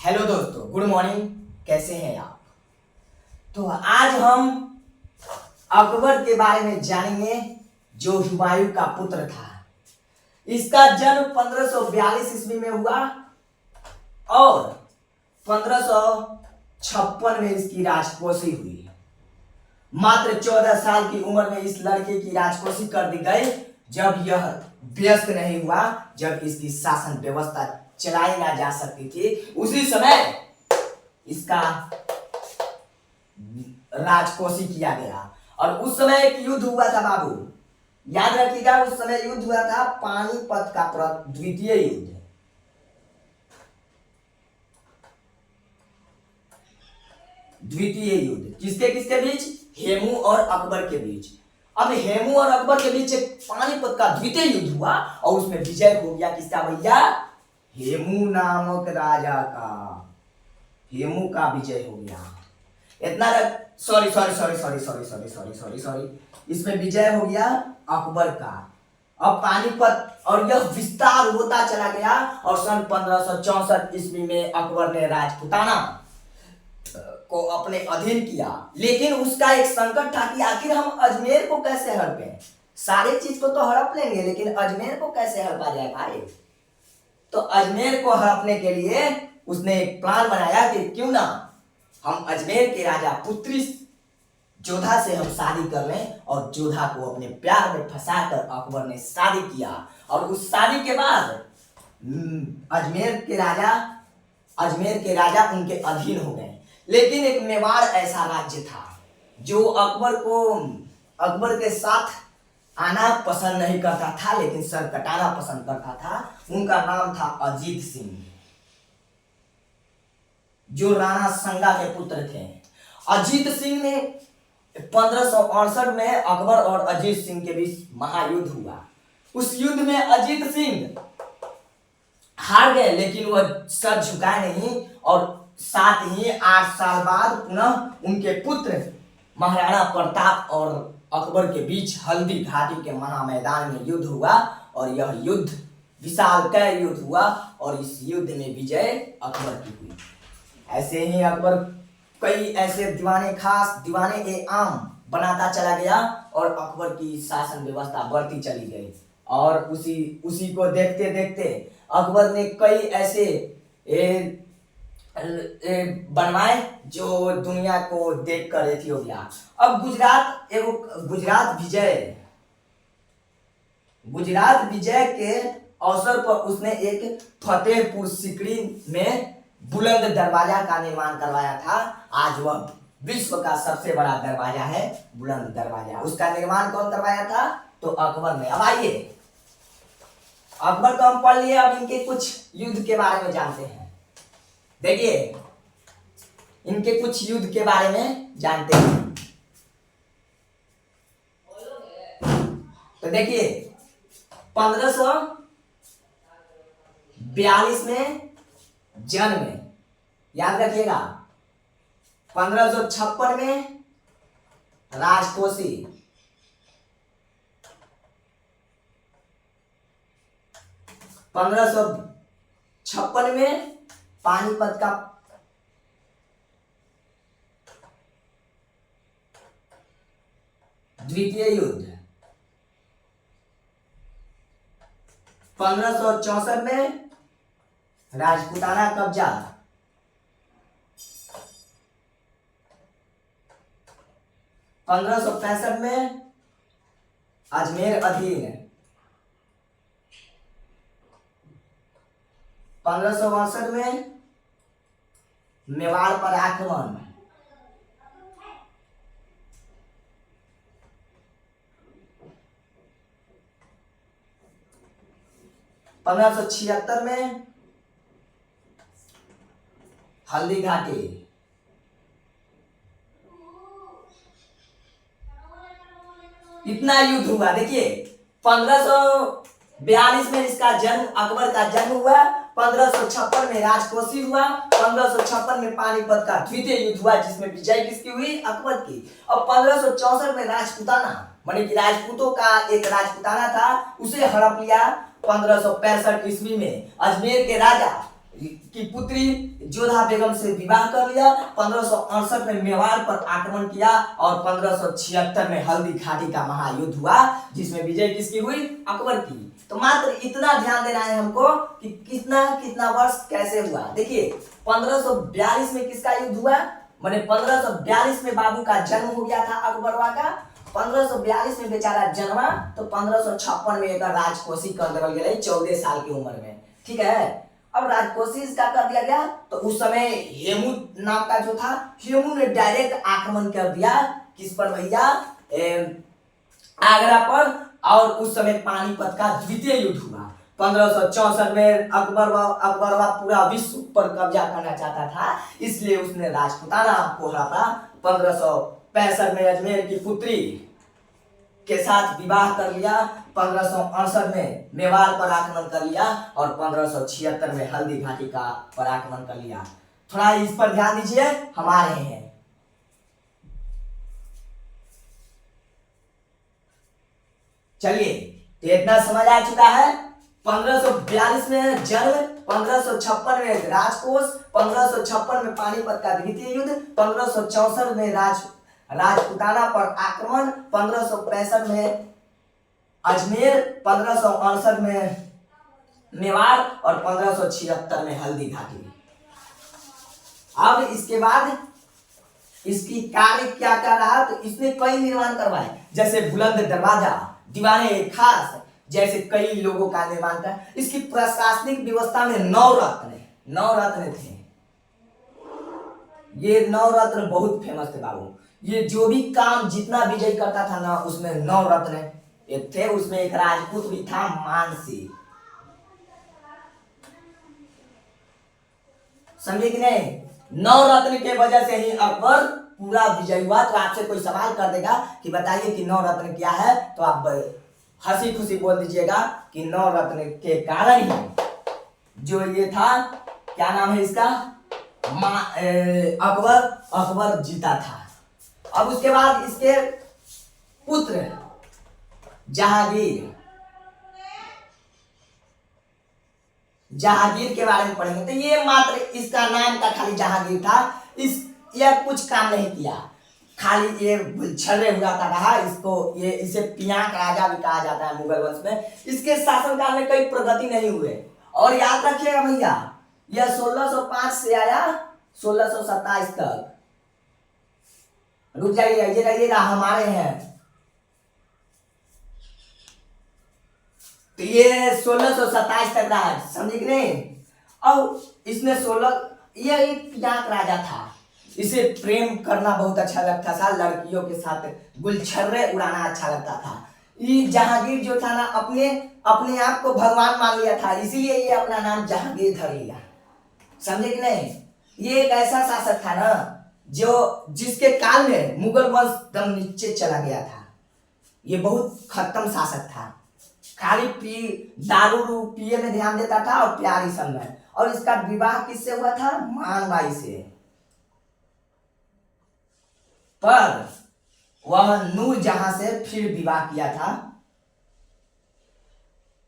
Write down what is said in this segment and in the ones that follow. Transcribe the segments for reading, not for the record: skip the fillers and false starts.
Hello दोस्तों, good morning. कैसे हैं आप? तो आज हम अकबर के बारे में जानेंगे, जो हुमायूं का पुत्र था। इसका जन्म 1542 ईस्वी में हुआ और 1556 में इसकी राजकोषी हुई। मात्र 14 साल की उम्र में इस लड़के की राजकोषी कर दी गई, जब यह व्यस्त नहीं हुआ, जब इसकी शासन व्यवस्था चलाई ना जा सकती थी। उसी समय इसका राजकोषी किया गया। और उस समय एक युद्ध हुआ था बाबू, याद रखिएगा। उस समय युद्ध हुआ था पानीपत का द्वितीय युद्ध। द्वितीय युद्ध किसके किसके बीच? हेमू और अकबर के बीच। अब हेमू और अकबर के बीच एक पानीपत का द्वितीय युद्ध हुआ और उसमें विजय हो गया किसका भैया? हेमू नामक राजा का। हेमू का विजय हो गया। इतना sorry sorry sorry sorry sorry sorry sorry sorry sorry इसमें विजय हो गया अकबर का। अब पानीपत और यह विस्तार होता चला गया और सन 1564 ईस्वी में अकबर ने राजपूताना को अपने अधीन किया। लेकिन उसका एक संकट था कि आखिर हम अजमेर को कैसे हड़पें। सारी चीज को तो हड़प लेंगे, लेकिन अजमेर को कैसे हड़पा जाए भाई? तो अजमेर को हड़पने के लिए उसने एक प्लान बनाया कि क्यों ना हम अजमेर के राजा पुत्री जोधा से हम शादी कर लें। और जोधा को अपने प्यार में फंसाकर अकबर ने शादी किया। और उस शादी के बाद अजमेर के राजा उनके अधीन हो गए। लेकिन एक मेवाड़ ऐसा राज्य था जो अकबर के साथ आना पसंद नहीं करता था, लेकिन सर कटाना पसंद करता था। उनका नाम था अजीत सिंह, जो राणा संगा के पुत्र थे। अजीत सिंह ने 1568 में अकबर और अजीत सिंह के बीच महायुद्ध हुआ। उस युद्ध में अजीत सिंह हार गए, लेकिन वह सर झुकाए नहीं। और साथ ही 8 साल बाद पुनः उनके पुत्र महाराणा प्रताप और अकबर के बीच हल्दी घाटी के महामैदान में युद्ध हुआ। और यह युद्ध विशालकाय युद्ध हुआ और इस युद्ध में विजय अकबर की हुई। ऐसे ही अकबर कई ऐसे दीवाने ए आम बनाता चला गया और अकबर की शासन व्यवस्था बढ़ती चली गई। और उसी को देखते देखते अकबर ने कई ऐसे बनवाए जो दुनिया को देखकर एथी हो गया। अब गुजरात विजय के अवसर पर उसने एक फतेहपुर सीकरी में बुलंद दरवाजा का निर्माण करवाया था। आज वह विश्व का सबसे बड़ा दरवाजा है, बुलंद दरवाजा। उसका निर्माण कौन करवाया था? तो अकबर ने। अब आइए, अकबर तो हम पढ़ लिए, अब इनके कुछ युद्ध के बारे में जानते हैं। देखिए, इनके कुछ युद्ध के बारे में जानते हैं। तो देखिए, 1542 में जन्म है, याद रखिएगा। 1556 में राजकोषी, 1556 में पानीपत का द्वितीय युद्ध, 1564 में राजपूताना कब्जा, 1565 में अजमेर अधीन, 1562 में मेवाड़ पर आक्रमण, 1576 में हल्दी घाटी, इतना युद्ध हुआ। देखिए, 1542 में इसका जन्म, अकबर का जन्म हुआ। 1556 में राजकोषी हुआ। 1556 में पानीपत का द्वितीय युद्ध हुआ, जिसमें विजय किसकी हुई? अकबर की। अब 1564 में राजपूताना, माने कि राजपूतों का एक राजपूताना था, उसे हड़प लिया 1565 ईस्वी में अजमेर के राजा की पुत्री जोधा बेगम से विवाह कर लिया। 1568 में मेवाड़ पर आक्रमण किया और 1576 में हल्दी घाटी का महायुद्ध हुआ जिसमें विजय किसकी हुई? अकबर की। तो मात्र इतना ध्यान देना है हमको कि कितना कितना वर्ष कैसे हुआ। देखिए 1542 में किसका युद्ध हुआ? मैंने 1542 में बाबू का जन्म हो गया था अकबरवा का। 1542 में बेचारा जन्मा तो 1556 में एक राजकोषी कर देवल गया 14 साल की उम्र में। ठीक है, अब राजकोषी का कर दिया गया तो उस समय हेमू नाम का जो था, हेमू ने डायरेक्ट आक्रमण कर दिया किस पर भैया? आगरा पर। और उस समय पानीपत का द्वितीय युद्ध हुआ। 1564 में अकबरवा पूरा विश्व पर कब्जा करना चाहता था, इसलिए उसने राजपूताना को हराया। 1565 में अजमेर की पुत्री के साथ विवाह कर लिया। 1568 में मेवाड़ पर आक्रमण कर लिया और 1576 में हल्दी घाटी का पर आक्रमण कर लिया। थोड़ा इस पर ध्यान दीजिए, हम आ रहे हैं। चलिए, तो इतना समझ आ चुका है। 1542 में जन्म, 1556 में राजकोष, 1556 में पानीपत का द्वितीय युद्ध, 1564 में राजपूताना पर आक्रमण, 1565 में अजमेर, 1568 में मेवाड़ और 1576 में हल्दी घाटी। अब इसके बाद इसकी कार्य क्या क्या रहा? तो इसने कई निर्माण करवाए, जैसे बुलंद दरवाजा, दीवाने खास, जैसे कई लोगों का निर्माण कर। इसकी प्रशासनिक व्यवस्था में 9 रत्न थे। ये 9 रत्न बहुत फेमस थे बाबू। ये जो भी काम जितना विजय करता था ना, उसमें 9 रत्न एक थे। उसमें एक राजपूत भी था, मानसी। समझे कि नहीं? 9 रत्न के वजह से ही अकबर पूरा विजय हुआ। तो आपसे कोई सवाल कर देगा कि बताइए कि 9 रत्न क्या है, तो आप हंसी खुशी बोल दीजिएगा कि 9 रत्न के कारण ही जो ये था, क्या नाम है इसका? अकबर जीता था। अब उसके बाद इसके पुत्र जहांगीर के बारे में पढ़ेंगे। तो ये मात्र इसका नाम का खाली जहांगीर था। यह कुछ काम नहीं किया, खाली ये गुलछर्रे उड़ाता रहा। इसे पियाक राजा भी कहा जाता है मुगल वंश में। इसके शासनकाल में कोई प्रगति नहीं हुए। और याद रखिएगा भैया, यह 1605 से आया 1627 तक। रुक जाइएगा, ये रहिएगा, हमारे हैं। तो ये 1627 तक रहा है, समझे कि नहीं? और इसने यह एक पियाक राजा था। इसे प्रेम करना बहुत अच्छा लगता था, लड़कियों के साथ गुलछर्रे उड़ाना अच्छा लगता था। ये जहांगीर जो था ना, अपने आप को भगवान मान लिया था, इसीलिए ये अपना नाम जहांगीर धर लिया। समझे कि नहीं? ये एक ऐसा शासक था ना जिसके काल में मुगल वंश दम नीचे चला गया था। ये बहुत खत्म शासक था, खाली दारू पिए में ध्यान देता था और प्यारी सब में। और इसका विवाह किससे हुआ था? मानबाई से। पर वह नूरजहां से फिर विवाह किया था।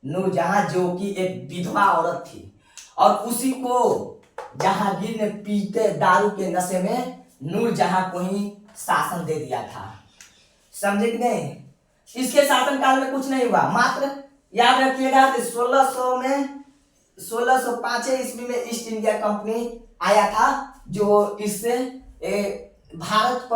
नूरजहां जो कि एक विधवा औरत थी, और उसी को जहांगीर ने पीते दारू के नशे में नूरजहां को ही शासन दे दिया था। समझे कि नहीं? इसके शासनकाल में कुछ नहीं हुआ। मात्र याद रखिएगा कि 1605 ईस्वी में ईस्ट इंडिया कंपनी आया था, जो इससे भारत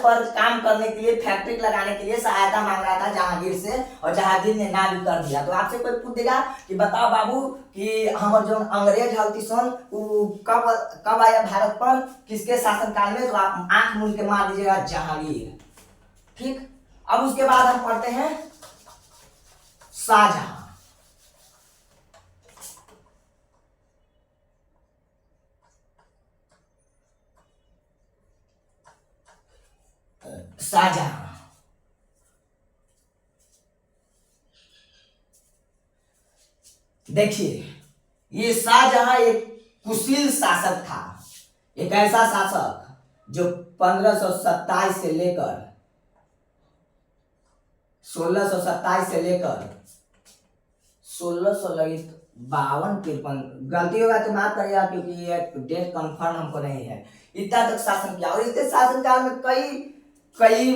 पर काम करने के लिए, फैक्ट्री लगाने के लिए सहायता मांग रहा था जहांगीर से, और जहांगीर ने ना भी कर दिया। तो आपसे कोई पूछ देगा कि बताओ बाबू कि हमारे जो अंग्रेज हल्ती सन कब आया भारत पर, किसके शासनकाल में? तो आप आंख मूंद के मार दीजिएगा, जहांगीर। ठीक, अब उसके बाद हम पढ़ते हैं शाहजहां। देखिए, ये शाहजहां एक कुशील शासक था। एक ऐसा शासक जो 1527 से लेकर 1627 से लेकर 1600 लगी 52-53, गलती होगा तो माफ करिएगा क्योंकि ये डेट कंफर्म हमको नहीं है। इतना तक शासन किया और इसके शासनकाल में कई कई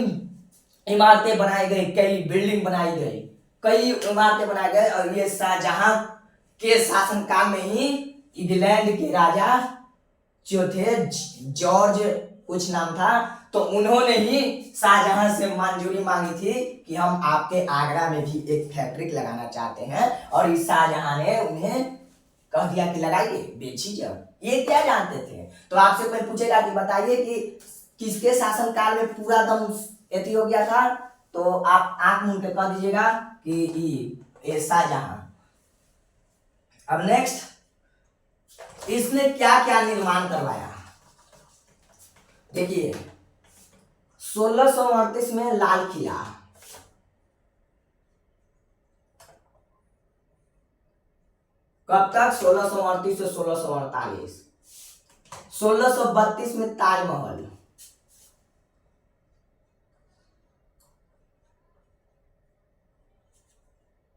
इमारतें बनाई गई, कई बिल्डिंग बनाई गई, कई इमारतें बनाए गए और ये शाहजहां के शासनकाल में ही इंग्लैंड के राजा जो थे जॉर्ज कुछ नाम था, तो उन्होंने ही शाहजहां से मंजूरी मांगी थी कि हम आपके आगरा में भी एक फैक्ट्री लगाना चाहते हैं और इस शाहजहां ने उन्हें कह दिया कि लगाइए, बेची जब। ये क्या जानते थे? तो आपसे कोई पूछेगा कि बताइए कि किसके शासनकाल में पूरा दम एथी हो गया था, तो आप आंख मूंद के कह दीजिएगा कि ये शाहजहां। अब नेक्स्ट, इसने क्या क्या निर्माण करवाया? देखिए 1638 में लाल किला, कब तक? 1638 से 1648। 1632 में ताजमहल,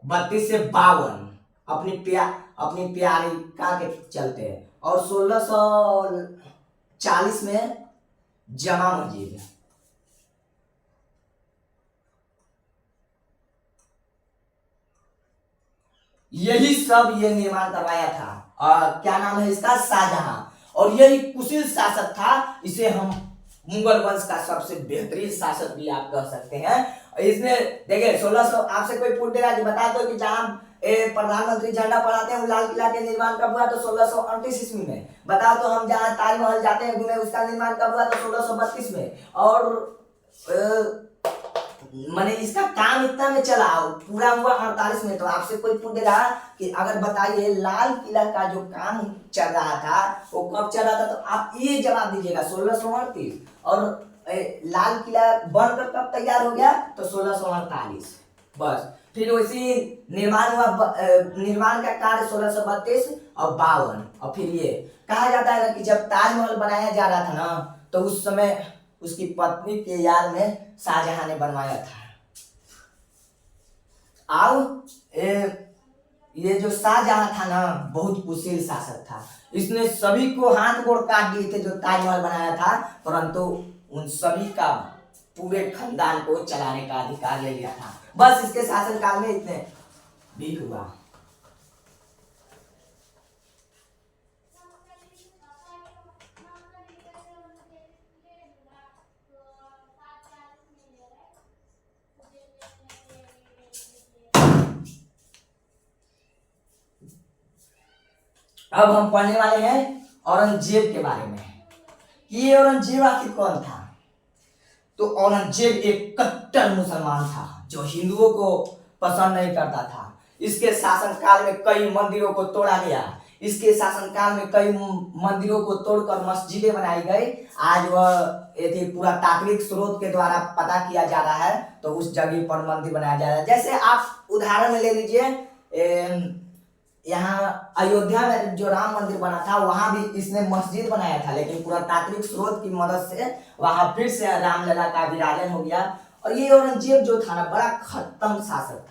32 से 52 अपनी प्यारिका के चलते, और 1640 में जमा मस्जिद। यही सब ये निर्माण करवाया था। और क्या नाम है इसका? शाहजहां। और यही कुशील शासक था, इसे हम मुगल वंश का सबसे बेहतरीन शासक भी आप कह सकते हैं। इसने देखिए 1600, आपसे कोई पूछ देगा कि बता दो कि जहां प्रधानमंत्री झंडा फहराते हैं वो लाल किला के निर्माण कब हुआ? तो 1638 ईस्वी में। बताओ तो हम जहाँ ताजमहल जाते हैं घूमे उसका निर्माण कब हुआ? तो 1632 में। और मैंने इसका काम इतना में चला पूरा हुआ 48 में। तो आपसे कोई पूछ रहा कि अगर बताइए लाल किला का जो काम चल रहा था वो कब चल रहा था, तो आप ये जवाब दीजिएगा 1638। और लाल किला बनकर कब तैयार हो गया? तो 1648। बस। फिर उसी निर्माण हुआ, निर्माण का कार्य 1632 और 52। और फिर ये कहा जाता है ना कि जब ताजमहल बनाया जा रहा था ना, तो उस समय उसकी पत्नी के याद में शाहजहां ने बनवाया था। अब ये जो शाहजहां था ना, बहुत कुशील शासक था। इसने सभी को हाथ गोड़ काट दिए थे जो ताजमहल बनाया था, परंतु उन सभी का पूरे खानदान को चलाने का अधिकार ले लिया था। बस इसके शासनकाल में इतने भी हुआ। अब हम पढ़ने वाले हैं औरंगजेब के बारे में। ये औरंगजेब आखिर कौन था? तो औरंगजेब एक कट्टर मुसलमान था जो हिंदुओं को पसंद नहीं करता था। इसके शासनकाल में कई मंदिरों को तोड़ा गया। इसके शासनकाल में कई मंदिरों को तोड़कर मस्जिदें बनाई गई। आज वह ये पूरा तात्विक स्रोत के द्वारा पता किया जा रहा है, तो उस जगह पर मंदिर बनाया जा रहा है। जैसे आप उदाहरण में ले लीजिए, यहाँ अयोध्या में जो राम मंदिर बना था वहां भी इसने मस्जिद बनाया था, लेकिन पूरा तात्विक स्रोत की मदद से वहां फिर से रामलला का विराजन हो गया। और ये औरंगजेब जो था ना, बड़ा खत्म शासक था।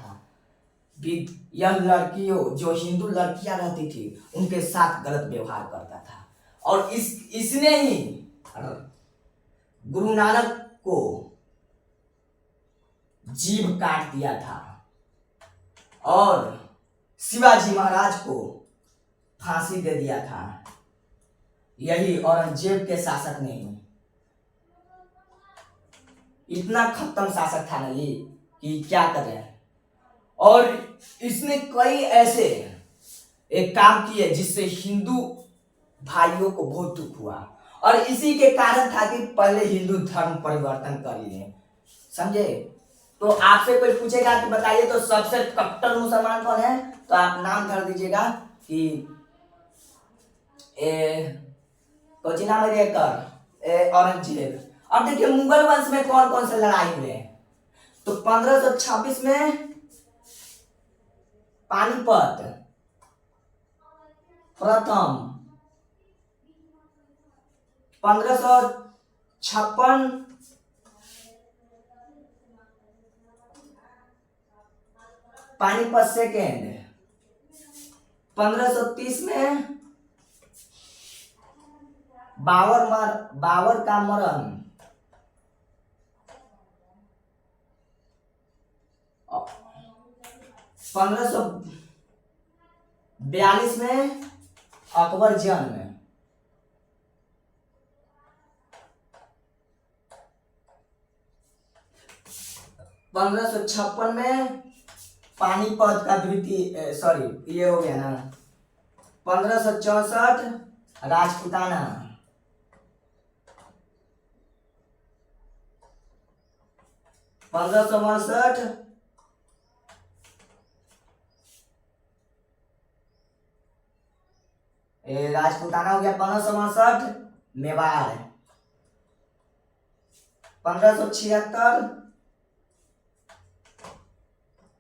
यह लड़कियों, जो हिंदू लड़कियां रहती थी, उनके साथ गलत व्यवहार करता था। और इसने ही गुरु नानक को जीभ काट दिया था और शिवाजी महाराज को फांसी दे दिया था। यही औरंगजेब के शासक ने ही। इतना खत्म शासक था ना ये कि क्या करें। और इसने कई ऐसे एक काम किए जिससे हिंदू भाइयों को बहुत दुख हुआ। और इसी के कारण था कि पहले हिंदू धर्म परिवर्तन कर लिए, समझे। तो आपसे कोई पूछेगा कि बताइए तो सबसे कट्टर मुसलमान कौन है, तो आप नाम धर दीजिएगा कि कोची नाम है औरंगजेब। अब देखिए मुगल वंश में कौन कौन से लड़ाई हुए हैं। तो 1526 में पानीपत प्रथम, 1556 पानीपत सेकेंड, 1530 में बाबर का मरण। 1542 में अकबर जन्म। 1556 में पानीपत का द्वितीय, सॉरी ये हो गया ना। 1564 राजपूताना। 1562 राजपूताना हो गया। 1562 मेवाड़।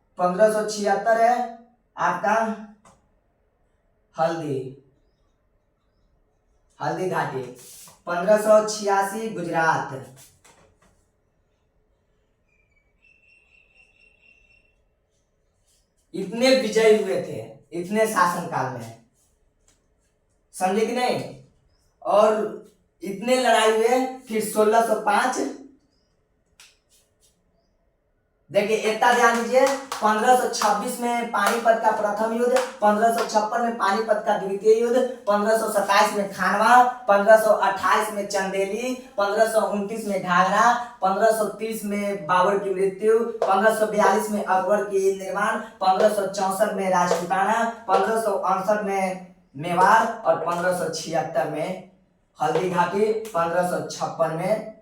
1576 है आपका हल्दी घाटी। 1586 गुजरात। इतने विजय हुए थे इतने शासनकाल में, समझे कि नहीं। और इतने लड़ाई हुए। फिर 1605 देखिए, इतना ध्यान दीजिए। 1526 में पानीपत का प्रथम युद्ध, 1556 में पानीपत का द्वितीय युद्ध, 1527 में खानवा, 1528 में चंदेली, 1529 में घाघरा, 1530 में बाबर की मृत्यु, 1542 में अकबर की निर्माण, 1564 में राजपूताना, 1568 में मेवाड़ और 1576 में हल्दी घाटी, 1556 में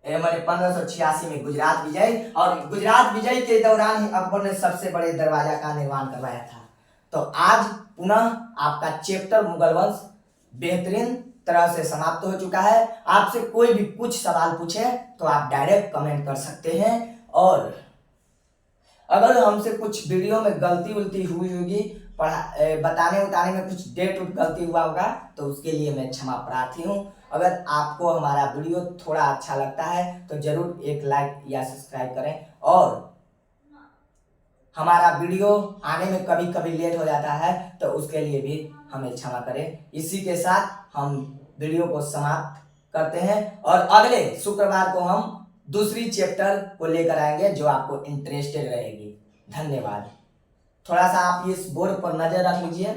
1586 में गुजरात विजय। और गुजरात विजय के दौरान ही अकबर ने सबसे बड़े दरवाजा का निर्माण करवाया था। तो आज पुनः आपका चैप्टर मुगल वंश बेहतरीन तरह से समाप्त हो चुका है। आपसे कोई भी कुछ सवाल पूछे तो आप डायरेक्ट कमेंट कर सकते हैं। और अगर हमसे कुछ वीडियो में गलती उलती हुई होगी, बताने उताने में कुछ डेट गलती हुआ होगा, तो उसके लिए मैं क्षमा प्रार्थी हूँ। अगर आपको हमारा वीडियो थोड़ा अच्छा लगता है तो जरूर एक लाइक या सब्सक्राइब करें। और हमारा वीडियो आने में कभी कभी लेट हो जाता है तो उसके लिए भी हमें क्षमा करें। इसी के साथ हम वीडियो को समाप्त करते हैं और अगले शुक्रवार को हम दूसरी चैप्टर को लेकर आएंगे जो आपको इंटरेस्टेड रहेगी। धन्यवाद। थोड़ा सा आप इस बोर्ड पर नजर रख लीजिए।